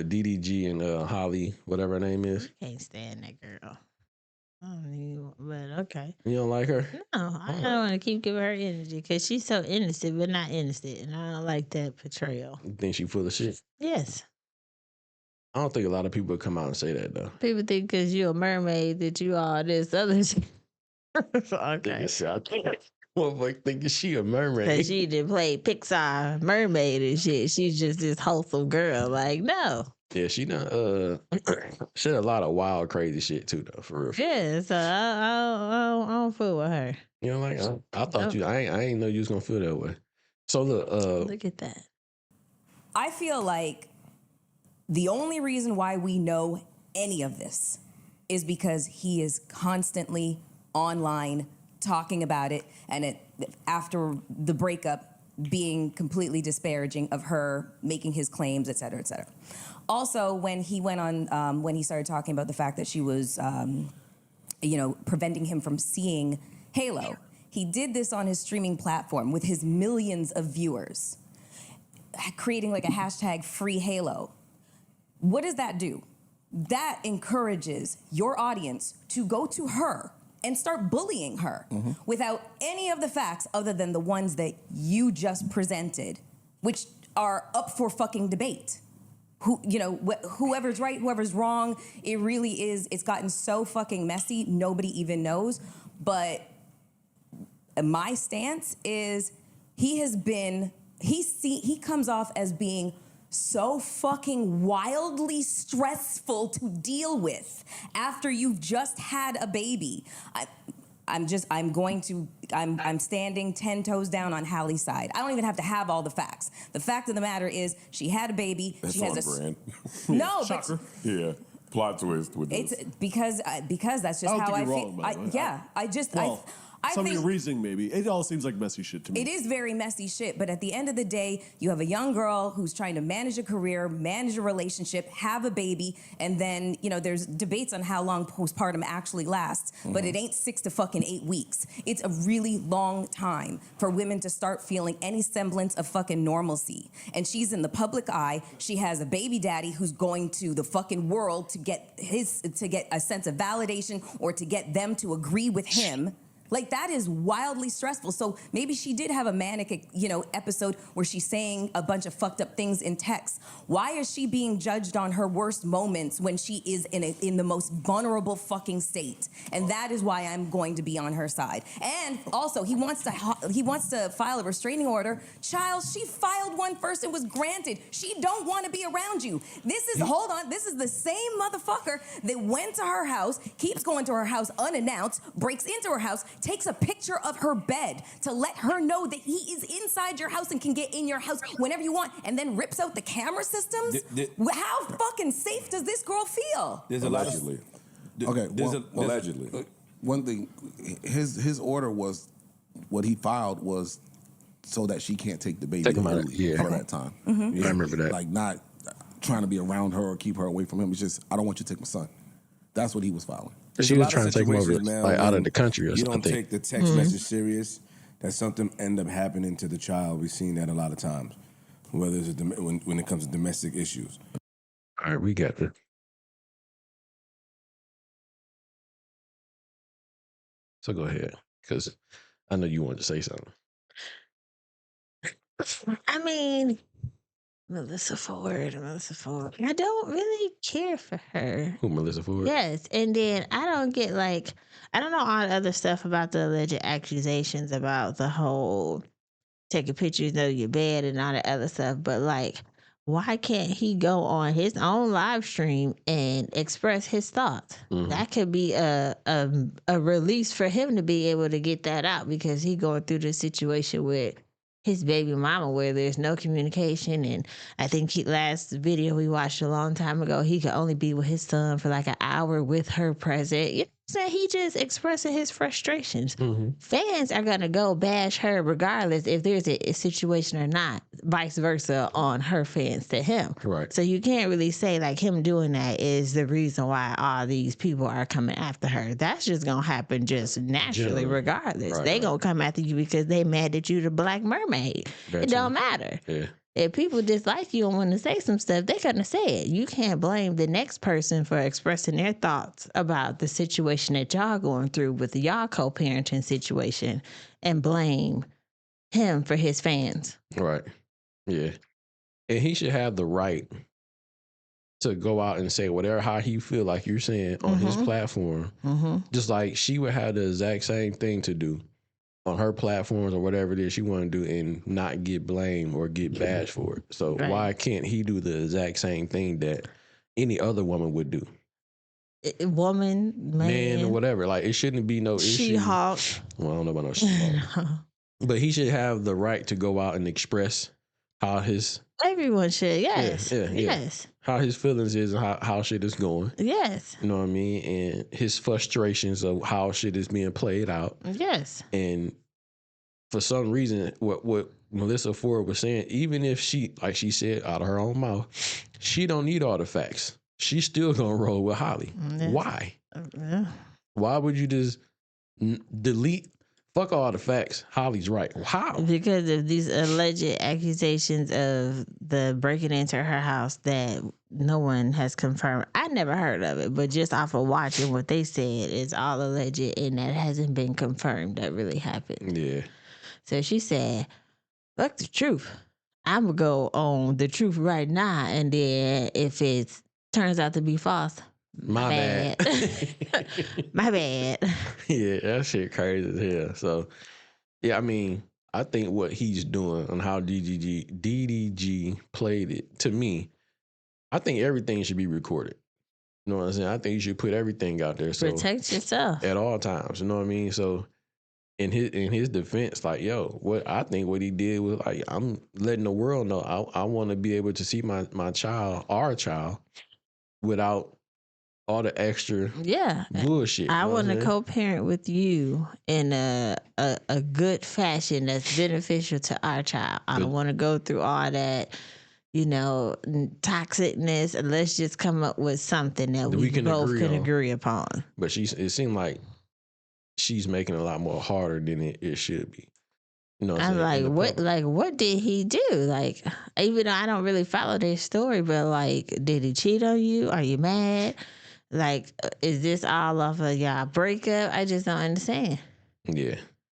DDG and Halle, whatever her name is. I can't stand that girl. I don't even, but okay. You don't like her? No, I don't want to keep giving her energy because she's so innocent, but not innocent, and I don't like that portrayal. You think she full of shit? Yes. I don't think a lot of people would come out and say that though. People think because you're a mermaid that you all this other shit. Okay. Motherfucker thinking she a mermaid. Because she did play Pixar mermaid and shit. She's just this wholesome girl. Like, no. Yeah, she done she did a lot of wild, crazy shit too, though. For real. Yeah, so I don't fool with her. You know, like I thought you. I ain't know you was gonna feel that way. So look at that. I feel like the only reason why we know any of this is because he is constantly online talking about it, and after the breakup being completely disparaging of her, making his claims, et cetera, et cetera. Also, when he went on, when he started talking about the fact that she was, preventing him from seeing Halo, he did this on his streaming platform with his millions of viewers, creating like a hashtag free Halo. What does that do? That encourages your audience to go to her and start bullying her without any of the facts other than the ones that you just presented, which are up for fucking debate. Whoever's right, whoever's wrong, it really is, it's gotten so fucking messy, nobody even knows. But my stance is he comes off as being so fucking wildly stressful to deal with after you've just had a baby. I'm standing 10 toes down on Halle's side. I don't even have to have all the facts. The fact of the matter is she had a baby. That's she has on brand. No, Shocker. Yeah. Plot twist with it's this. because that's just how I feel. Some of your reasoning, maybe. It all seems like messy shit to me. It is very messy shit, but at the end of the day, you have a young girl who's trying to manage a career, manage a relationship, have a baby, and then, there's debates on how long postpartum actually lasts, but it ain't 6 to fucking 8 weeks. It's a really long time for women to start feeling any semblance of fucking normalcy. And she's in the public eye. She has a baby daddy who's going to the fucking world to get a sense of validation or to get them to agree with him. Like, that is wildly stressful. So maybe she did have a manic, episode where she's saying a bunch of fucked up things in text. Why is she being judged on her worst moments when she is in the most vulnerable fucking state? And that is why I'm going to be on her side. And also, he wants to file a restraining order. Child, she filed one first and was granted. She don't want to be around you. This is the same motherfucker that went to her house, keeps going to her house unannounced, breaks into her house, takes a picture of her bed to let her know that he is inside your house and can get in your house whenever you want, and then rips out the camera systems? How fucking safe does this girl feel? There's allegedly. Allegedly. One thing, his order was, what he filed was so that she can't take the baby for that time. I remember that. Like, not trying to be around her or keep her away from him. It's just, I don't want you to take my son. That's what he was filing. She was trying to take him over, out of the country or something. You don't take the text message serious, that something end up happening to the child. We've seen that a lot of times, whether it's when it comes to domestic issues. All right, we got this. So go ahead, because I know you wanted to say something. I mean, Melyssa Ford. I don't really care for her. Who, Melyssa Ford? Yes, and then I don't get I don't know all the other stuff about the alleged accusations about the whole taking pictures of your bed and all the other stuff, but why can't he go on his own live stream and express his thoughts? That could be a release for him to be able to get that out, because he going through this situation with his baby mama where there's no communication. And I think last video we watched a long time ago, he could only be with his son for an hour with her present. You know what I'm saying? He just expressing his frustrations. Fans are going to go bash her regardless if there's a situation or not, vice versa on her fans to him. Right. So you can't really say him doing that is the reason why all these people are coming after her. That's just going to happen just naturally regardless. They going to come after you because they mad that you the Black Mermaid. It don't matter. Yeah. If people dislike you and want to say some stuff, they're going to say it. You can't blame the next person for expressing their thoughts about the situation that y'all going through with y'all co-parenting situation and blame him for his fans. Right. Yeah. And he should have the right to go out and say whatever how he feel like you're saying on his platform. Just like she would have the exact same thing to do on her platforms or whatever it is she want to do and not get blamed or get bashed for it. So why can't he do the exact same thing that any other woman would do? Woman, man, or whatever. Like, it shouldn't be no issue. She-Hulk. Well, I don't know about no She-Hulk. But he should have the right to go out and express how his... Everyone should, yes. Yes. How his feelings is and how shit is going. Yes. You know what I mean? And his frustrations of how shit is being played out. Yes. And for some reason, what Melyssa Ford was saying, even if she, like she said out of her own mouth, she don't need all the facts. She's still gonna roll with Halle. Yes. Why? Why would you just delete? Fuck all the facts. Holly's right. How? Because of these alleged accusations of the breaking into her house that no one has confirmed. I never heard of it, but just off of watching what they said, it's all alleged and that hasn't been confirmed that really happened. Yeah. So she said, fuck the truth. I'm going to go on the truth right now. And then if it turns out to be false, my bad. My bad. Yeah, that shit crazy as hell. So, yeah, I mean, I think what he's doing and how DDG played it, to me, I think everything should be recorded. You know what I'm saying? I think you should put everything out there. So protect yourself. At all times. You know what I mean? So, in his defense, like, yo, what he did was, like, I'm letting the world know I want to be able to see my child, our child, without all the extra bullshit. I want to co-parent with you in a good fashion that's beneficial to our child. I don't want to go through all that, toxicness. Let's just come up with something that we both can agree upon. But it seemed like she's making it a lot more harder than it should be. You know what I'm like, what did he do? Like, even though I don't really follow their story, but like, did he cheat on you? Are you mad? Like, is this all off of y'all breakup? I just don't understand. Yeah.